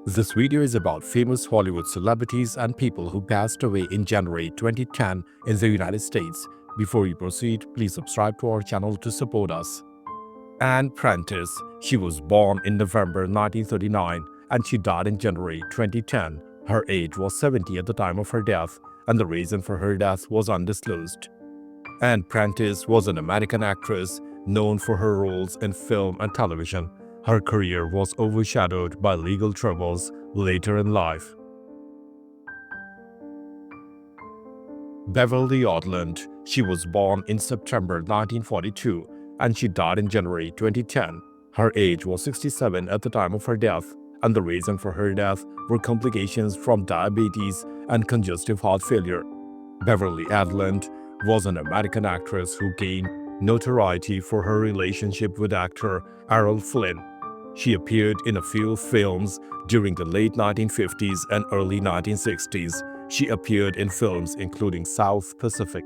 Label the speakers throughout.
Speaker 1: This video is about famous Hollywood celebrities and people who passed away in January 2010 in the United States. Before we proceed, please subscribe to our channel to support us. Anne Prentice. She was born in November 1939 and she died in January 2010. Her age was 70 at the time of her death, and the reason for her death was undisclosed. Anne Prentice was an American actress known for her roles in film and television. Her career was overshadowed by legal troubles later in life. Beverly Oddland. She was born in September 1942 and she died in January 2010. Her age was 67 at the time of her death, and the reason for her death were complications from diabetes and congestive heart failure. Beverly Oddland was an American actress who gained notoriety for her relationship with actor Errol Flynn. She appeared in a few films during the late 1950s and early 1960s. She appeared in films including South Pacific.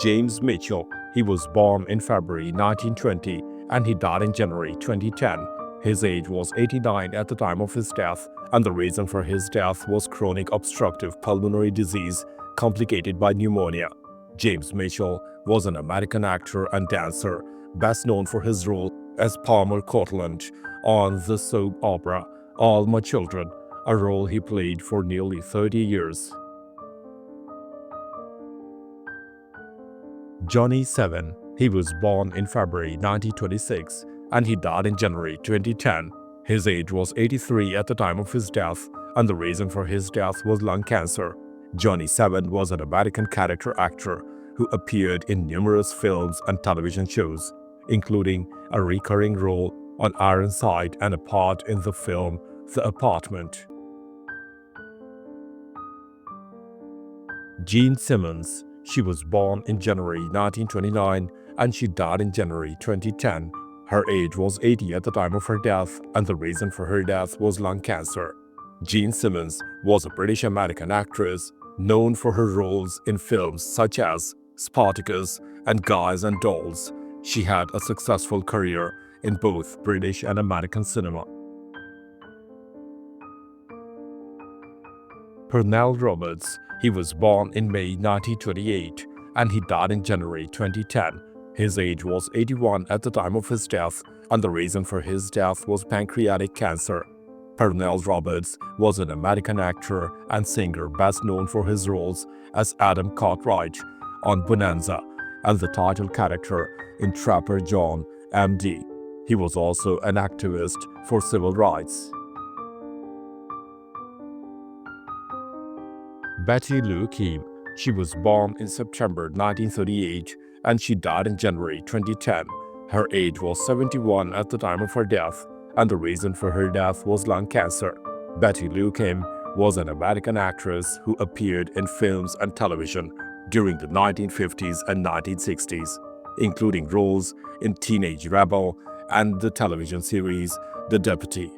Speaker 1: James Mitchell. He was born in February 1920 and he died in January 2010. His age was 89 at the time of his death, and the reason for his death was chronic obstructive pulmonary disease complicated by pneumonia. James Mitchell was an American actor and dancer, best known for his role as Palmer Cortlandt on the soap opera All My Children, a role he played for nearly 30 years. Johnny Szman. He was born in February 1926 and he died in January 2010. His age was 83 at the time of his death, and the reason for his death was lung cancer. Johnny Szman was an American character actor who appeared in numerous films and television shows, including a recurring role on Ironside and a part in the film The Apartment. Gene Simmons. She was born in January 1929 and she died in January 2010. Her age was 80 at the time of her death, and the reason for her death was lung cancer. Gene Simmons was a British-American actress known for her roles in films such as Spartacus and Guys and Dolls. She had a successful career in both British and American cinema. Pernell Roberts. He was born in May 1928 and he died in January 2010. His age was 81 at the time of his death, and the reason for his death was pancreatic cancer. Pernell Roberts was an American actor and singer best known for his roles as Adam Cartwright on Bonanza and the title character in Trapper John, M.D. He was also an activist for civil rights. Betty Lou Kim. She was born in September 1938 and she died in January 2010. Her age was 71 at the time of her death, and the reason for her death was lung cancer. Betty Lou Kim was an American actress who appeared in films and television during the 1950s and 1960s, including roles in Teenage Rebel and the television series The Deputy.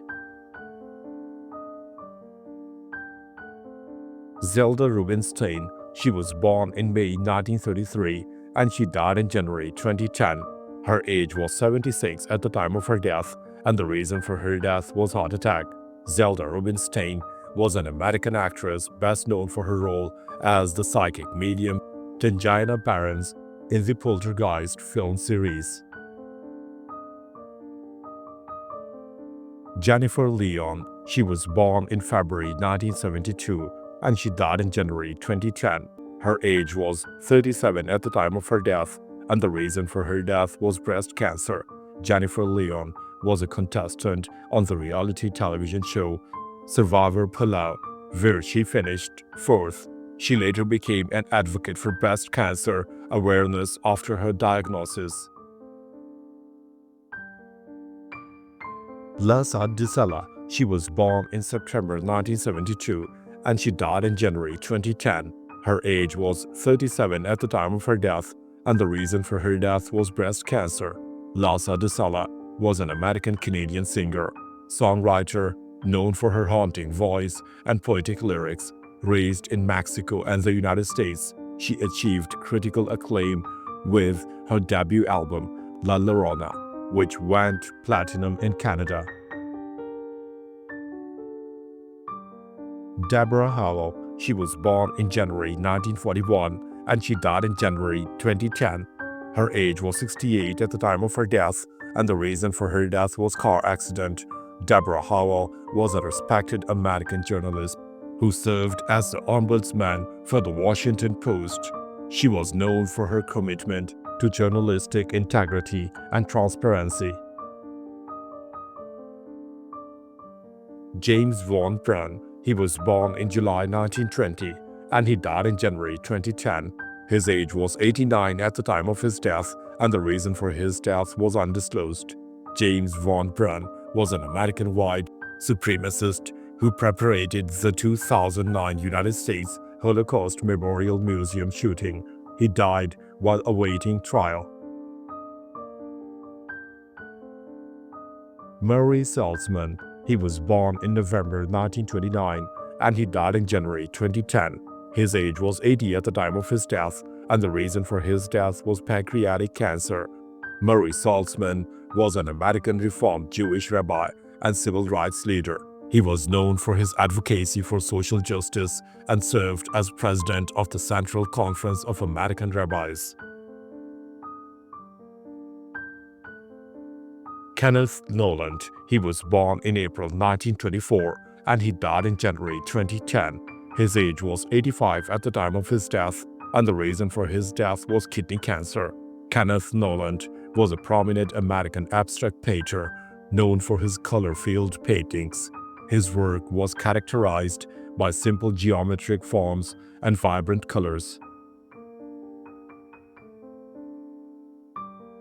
Speaker 1: Zelda Rubinstein. She was born in May 1933 and she died in January 2010. Her age was 76 at the time of her death, and the reason for her death was heart attack. Zelda Rubinstein was an American actress best known for her role as the psychic medium Tangina Barons in the Poltergeist film series. Jennifer Leon. She was born in February 1972 and she died in January 2010. Her age was 37 at the time of her death, and the reason for her death was breast cancer. Jennifer Leon was a contestant on the reality television show Survivor Palau, where she finished fourth. She later became an advocate for breast cancer awareness after her diagnosis. Lassa Della. She was born in September 1972 and she died in January 2010. Her age was 37 at the time of her death, and the reason for her death was breast cancer. Lassa Della was an American-Canadian singer, songwriter, known for her haunting voice and poetic lyrics. Raised in Mexico and the United States, she achieved critical acclaim with her debut album, La Llorona. which went platinum in Canada. Deborah Hollow. She was born in January 1941 and she died in January 2010. Her age was 68 at the time of her death, and the reason for her death was car accident. Deborah Hollow was a respected American journalist who served as the ombudsman for the Washington Post. She was known for her commitment to journalistic integrity and transparency. James von Brunn. He was born in July 1920 and he died in January 2010. His age was 89 at the time of his death, and the reason for his death was undisclosed. James von Brunn was an American white supremacist who perpetrated the 2009 United States Holocaust Memorial Museum shooting. He died while awaiting trial. Murray Saltzman. He was born in November 1929 and he died in January 2010. His age was 80 at the time of his death, and the reason for his death was pancreatic cancer. Murray Saltzman was an American Reformed Jewish rabbi and civil rights leader. He was known for his advocacy for social justice and served as president of the Central Conference of American Rabbis. Kenneth Noland. He was born in April 1924 and he died in January 2010. His age was 85 at the time of his death, and the reason for his death was kidney cancer. Kenneth Noland was a prominent American abstract painter known for his color-filled paintings. His work was characterized by simple geometric forms and vibrant colors.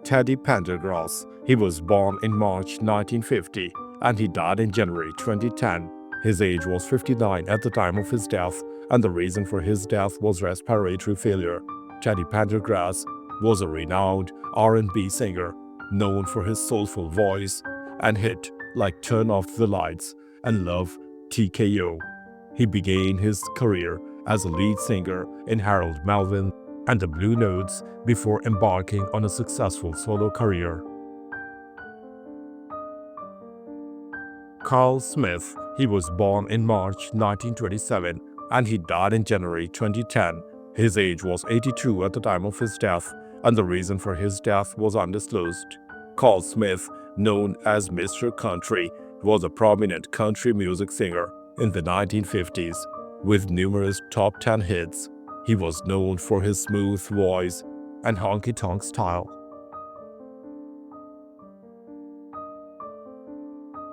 Speaker 1: Teddy Pandergrass. He was born in March 1950 and he died in January 2010. His age was 59 at the time of his death, and the reason for his death was respiratory failure. Teddy Pandergrass was a renowned R&B singer, known for his soulful voice and hit like Turn Off the Lights and Love TKO. He began his career as a lead singer in Harold Melvin and the Blue Notes before embarking on a successful solo career. Carl Smith. He was born in March 1927 and he died in January 2010. His age was 82 at the time of his death, and the reason for his death was undisclosed. Carl Smith, known as Mr. Country, was a prominent country music singer in the 1950s with numerous top 10 hits. He was known for his smooth voice and honky-tonk style.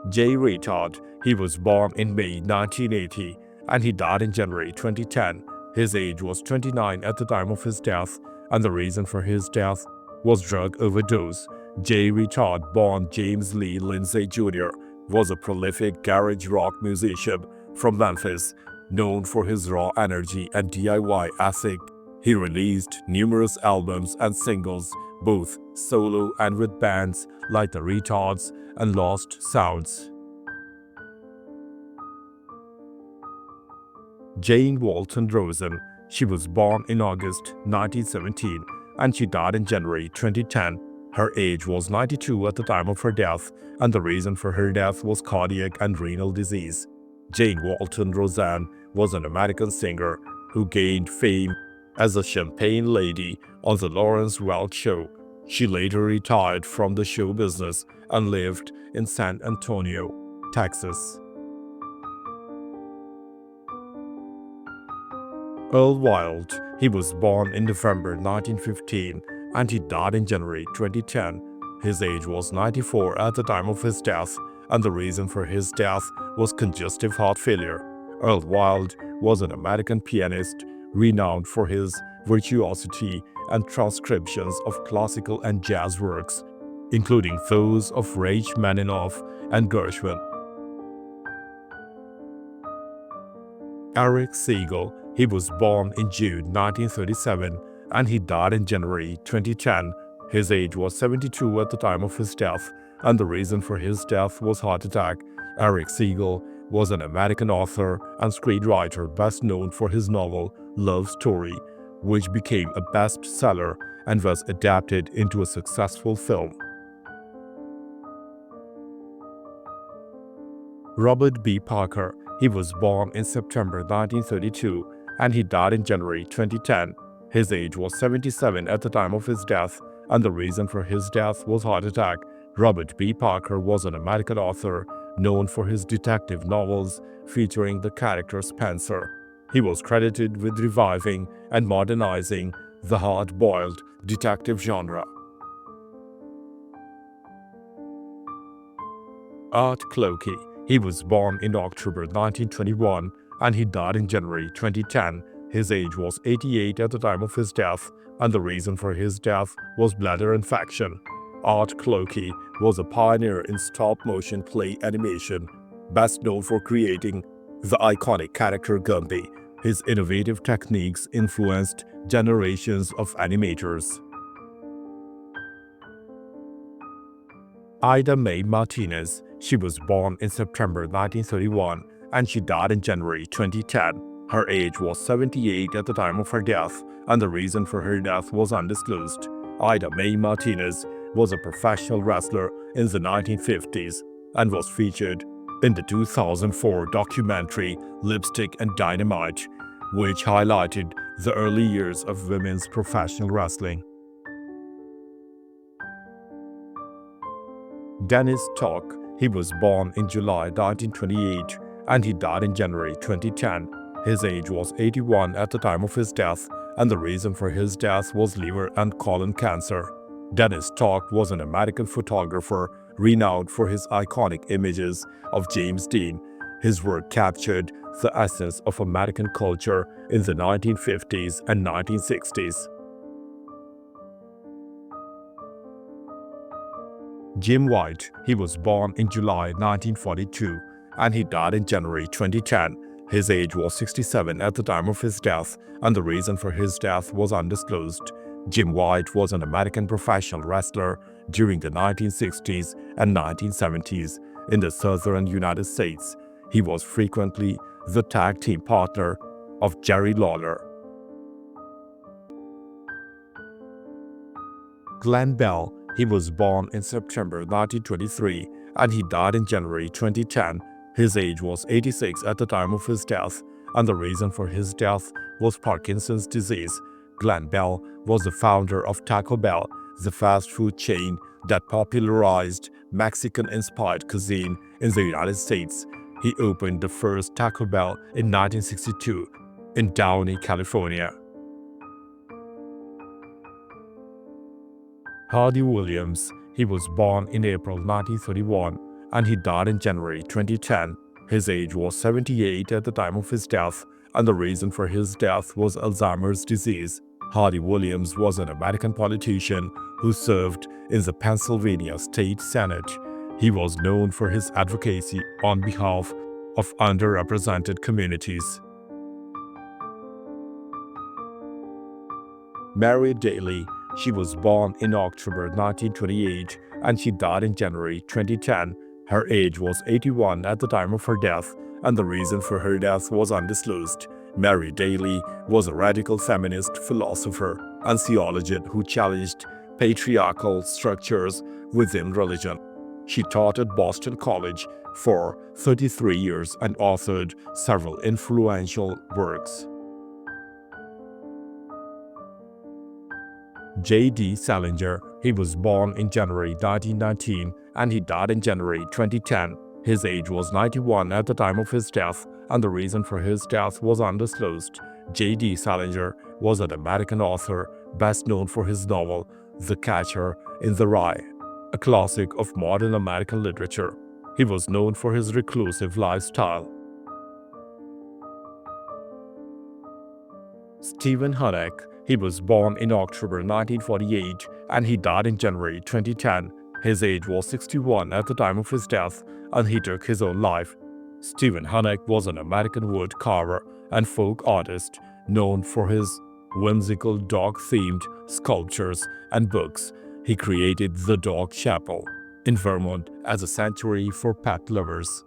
Speaker 1: Jett Todd. He was born in May 1980 and he died in January 2010. His age was 29 at the time of his death, and the reason for his death was drug overdose. Jett Todd, born James Lee Lindsay Jr., was a prolific garage rock musician from Memphis, known for his raw energy and DIY ethic. He released numerous albums and singles, both solo and with bands like the Retards and Lost Sounds. Jane Walton Rosen. She was born in August 1917 and she died in January 2010. Her age was 92 at the time of her death, and the reason for her death was cardiac and renal disease. Jane Walton Rosen was an American singer who gained fame as a champagne lady on the Lawrence Welk Show. She later retired from the show business and lived in San Antonio, Texas. Earl Wild. He was born in November 1915 and he died in January 2010. His age was 94 at the time of his death, and the reason for his death was congestive heart failure. Earl Wild was an American pianist renowned for his virtuosity and transcriptions of classical and jazz works, including those of Rachmaninoff and Gershwin. Erich Seagull. He was born in June 1937 and he died in January 2010. His age was 72 at the time of his death, and the reason for his death was heart attack. Erich Seagull was an American author and screenwriter best known for his novel Love Story, which became a bestseller and was adapted into a successful film. Robert B. Parker. He was born in September 1932 and he died in January 2010. His age was 77 at the time of his death, and the reason for his death was heart attack. Robert B. Parker was an American author known for his detective novels featuring the character Spencer. He was credited with reviving and modernizing the hard-boiled detective genre. Art Clokey. He was born in October 1921 and he died in January 2010. His age was 88 at the time of his death, and the reason for his death was bladder infection. Art Clokey was a pioneer in stop-motion play animation, best known for creating the iconic character Gumby. His innovative techniques influenced generations of animators. Ida May Martinez. She was born in September 1931 and she died in January 2010. Her age was 78 at the time of her death, and the reason for her death was undisclosed. Ida May Martinez was a professional wrestler in the 1950s and was featured in the 2004 documentary Lipstick and Dynamite, which highlighted the early years of women's professional wrestling. Dennis Tock. He was born in July 1928 and he died in January 2010. His age was 81 at the time of his death, and the reason for his death was liver and colon cancer. Dennis Tock was an American photographer renowned for his iconic images of James Dean. His work captured the essence of American culture in the 1950s and 1960s. Jim White. He was born in July 1942 and he died in January 2010. His age was 67 at the time of his death, and the reason for his death was undisclosed. Jim White was an American professional wrestler during the 1960s and 1970s in the southern United States. He was frequently the tag team partner of Jerry Lawler. Glenn Bell. He was born in September 1923 and he died in January 2010. His age was 86 at the time of his death, and the reason for his death was Parkinson's disease. Glenn Bell was the founder of Taco Bell, the fast food chain that popularized Mexican-inspired cuisine in the United States. He opened the first Taco Bell in 1962 in Downey, California. Hardy Williams. He was born in April 1931 and he died in January 2010. His age was 78 at the time of his death, and the reason for his death was Alzheimer's disease. Hardy Williams was an American politician who served in the Pennsylvania State Senate. He was known for his advocacy on behalf of underrepresented communities. Mary Dailyaly. She was born in October 1928 and she died in January 2010. Her age was 81 at the time of her death, and the reason for her death was undisclosed. Mary Dailyaly was a radical feminist philosopher and theologian who challenged patriarchal structures within religion. She taught at Boston College for 33 years and authored several influential works. D Salinger. He was born in January 1919 and he died in January 2010. His age was 91 at the time of his death, and the reason for his death was undisclosed. D Salinger was an American author best known for his novel The Catcher in the Rye, a classic of modern American literature. He was known for his reclusive lifestyle. Stephen Hanek. He was born in October 1948 and he died in January 2010. His age was 61 at the time of his death, and he took his own life. Stephen Hanek was an American wood carver and folk artist known for his whimsical dog-themed sculptures and books. He created the Dog Chapel in Vermont as a sanctuary for pet lovers.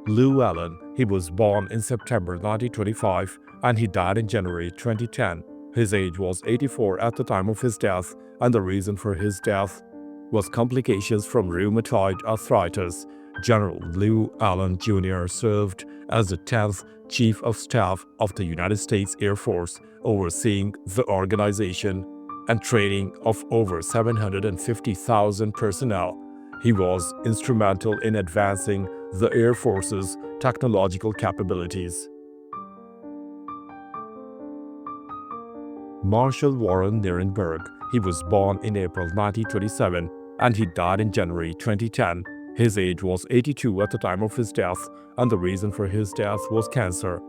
Speaker 1: Lou Allen. He was born in September 1925 and he died in January 2010. His age was 84 at the time of his death, and the reason for his death was complications from rheumatoid arthritis. General Lew Allen Jr. served as the 10th Chief of Staff of the United States Air Force, overseeing the organization and training of over 750,000 personnel. He was instrumental in advancing the Air Force's technological capabilities. Marshal Warren Nerburg. He was born in April 1927 and he died in January 2010. His age was 82 at the time of his death, and the reason for his death was cancer.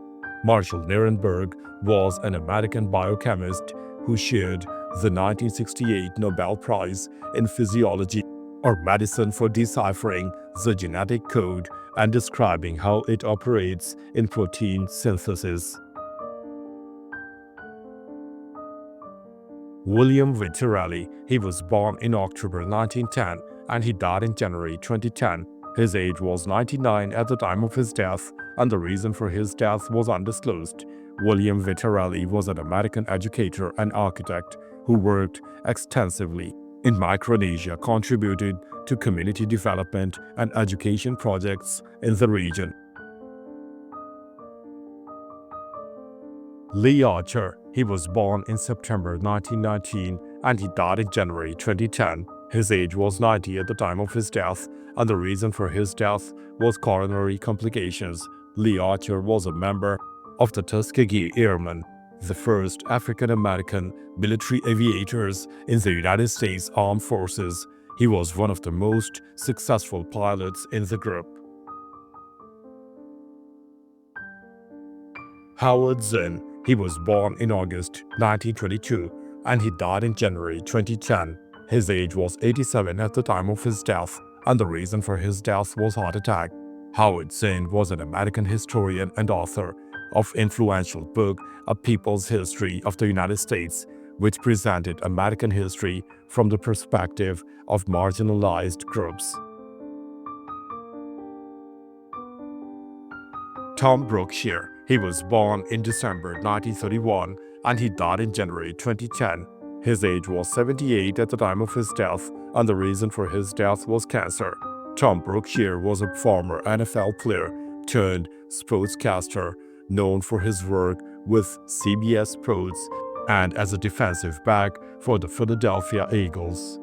Speaker 1: Marshal Nerburg was an American biochemist who shared the 1968 Nobel Prize in Physiology or Medicine for deciphering the genetic code and describing how it operates in protein synthesis. William Viterelli. He was born in October 1910 and he died in January 2010. His age was 99 at the time of his death, and the reason for his death was undisclosed. William Viterelli was an American educator and architect who worked extensively in Micronesia, contributed to community development and education projects in the region. Lee Archer. He was born in September 1919 and he died in January 2010. His age was 90 at the time of his death, and the reason for his death was coronary complications. Lee Archer was a member of the Tuskegee Airmen, the first African-American military aviators in the United States Armed Forces. He was one of the most successful pilots in the group. Howard Zinn. He was born in August 1922 and he died in January 2010. His age was 87 at the time of his death, and the reason for his death was heart attack. Howard Zinn was an American historian and author of influential book A People's History of the United States, which presented American history from the perspective of marginalized groups. Tom Brookshire. He was born in December 1931 and he died in January 2010. His age was 78 at the time of his death, and the reason for his death was cancer. Tom Brookshire was a former NFL player turned sportscaster, known for his work with CBS Sports and as a defensive back for the Philadelphia Eagles.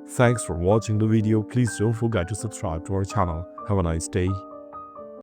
Speaker 1: Thanks for watching the video. Please don't forget to subscribe to our channel. Have a nice day.